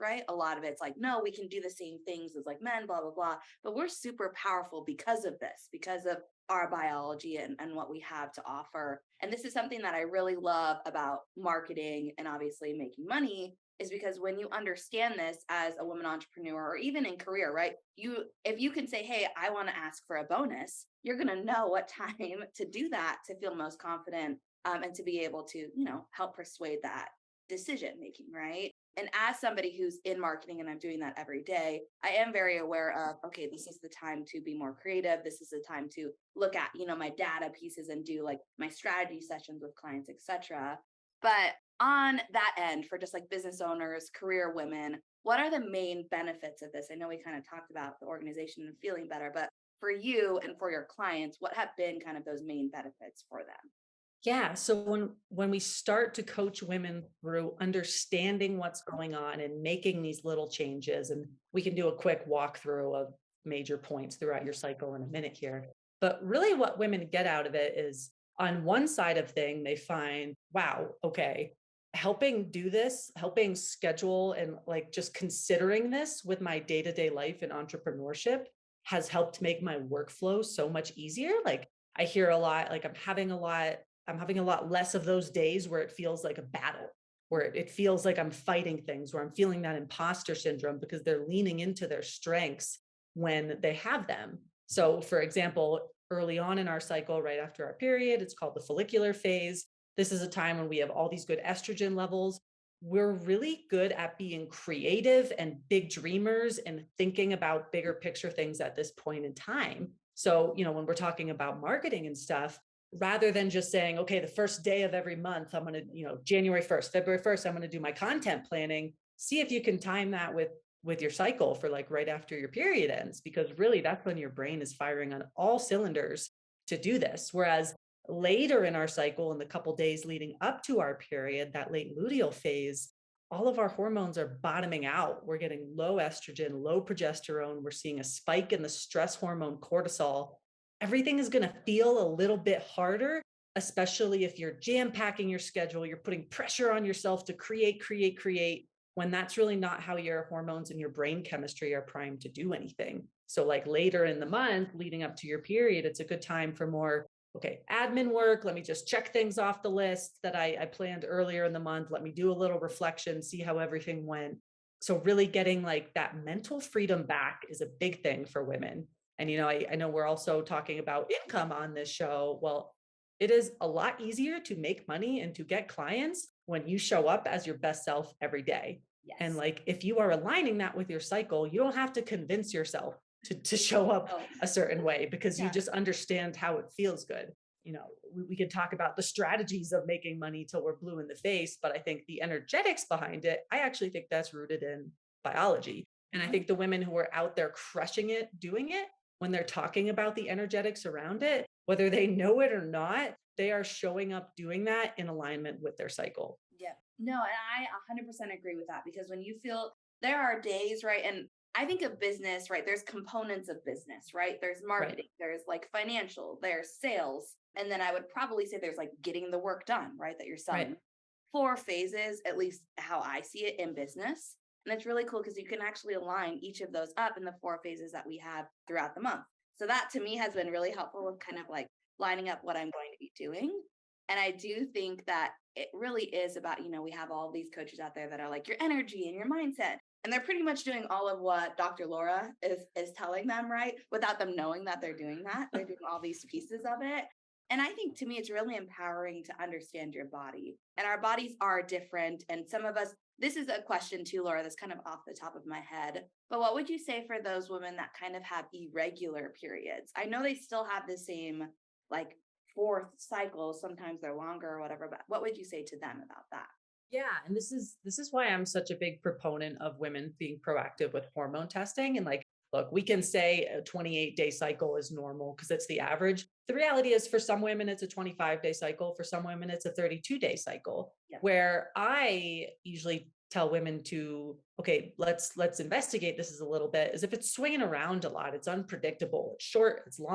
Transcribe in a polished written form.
right? A lot of it's like, no, we can do the same things as like men, blah, blah, blah. But we're super powerful because of this, because of our biology and what we have to offer. And this is something that I really love about marketing and obviously making money is because when you understand this as a woman entrepreneur or even in career, right? If you can say, hey, I want to ask for a bonus, you're going to know what time to do that to feel most confident and to be able to, help persuade that decision making, right? And as somebody who's in marketing and I'm doing that every day, I am very aware of, okay, this is the time to be more creative. This is the time to look at, my data pieces and do like my strategy sessions with clients, etc. But on that end, for just like business owners, career women, what are the main benefits of this? I know we kind of talked about the organization and feeling better, but for you and for your clients, what have been kind of those main benefits for them? Yeah. So when we start to coach women through understanding what's going on and making these little changes, and we can do a quick walkthrough of major points throughout your cycle in a minute here. But really what women get out of it is on one side of thing, they find, wow, okay, helping do this, helping schedule and like just considering this with my day-to-day life and entrepreneurship has helped make my workflow so much easier. Like I hear a lot, like I'm having a lot less of those days where it feels like a battle, where it feels like I'm fighting things, where I'm feeling that imposter syndrome because they're leaning into their strengths when they have them. So, for example, early on in our cycle, right after our period, it's called the follicular phase. This is a time when we have all these good estrogen levels. We're really good at being creative and big dreamers and thinking about bigger picture things at this point in time. So, when we're talking about marketing and stuff, rather than just saying, okay, the first day of every month, I'm going to, January 1st, February 1st, I'm going to do my content planning. See if you can time that with your cycle for like right after your period ends, because really that's when your brain is firing on all cylinders to do this. Whereas later in our cycle, in the couple days leading up to our period, that late luteal phase, all of our hormones are bottoming out. We're getting low estrogen, low progesterone. We're seeing a spike in the stress hormone cortisol. Everything is going to feel a little bit harder, especially if you're jam packing your schedule, you're putting pressure on yourself to create, when that's really not how your hormones and your brain chemistry are primed to do anything. So like later in the month leading up to your period, it's a good time for more, okay, admin work. Let me just check things off the list that I planned earlier in the month. Let me do a little reflection, see how everything went. So really getting like that mental freedom back is a big thing for women. And, I know we're also talking about income on this show. Well, it is a lot easier to make money and to get clients when you show up as your best self every day. And Yes. like, if you are aligning that with your cycle, you don't have to convince yourself to show up Oh, a certain way because you yeah. just understand how it feels good. We could talk about the strategies of making money till we're blue in the face, but I think the energetics behind it, I actually think that's rooted in biology. And I Mhm. think the women who are out there crushing it, doing it, when they're talking about the energetics around it, whether they know it or not, they are showing up doing that in alignment with their cycle. Yeah. No, and I 100% agree with that because when you feel there are days, right? And I think of business, right? There's components of business, right? There's Right. marketing, there's like financial, there's sales. And then I would probably say there's like getting the work done, right? That you're Right. selling. Four phases, at least how I see it in business. And it's really cool because you can actually align each of those up in the four phases that we have throughout the month. So that to me has been really helpful with kind of like lining up what I'm going to be doing. And I do think that it really is about, we have all these coaches out there that are like your energy and your mindset. And they're pretty much doing all of what Dr. Laura is telling them, right? Without them knowing that they're doing that. They're doing all these pieces of it. And I think to me, it's really empowering to understand your body. And our bodies are different. And some of us, this is a question too, Laura, that's kind of off the top of my head. But what would you say for those women that kind of have irregular periods? I know they still have the same like fourth cycle. Sometimes they're longer or whatever, but what would you say to them about that? Yeah, and this is why I'm such a big proponent of women being proactive with hormone testing. And like, look, we can say a 28-day cycle is normal because it's the average. The reality is for some women it's a 25-day cycle, for some women it's a 32-day cycle. Yep. Where I usually tell women to, okay, let's investigate this is a little bit, is if it's swinging around a lot, it's unpredictable, it's short, it's long,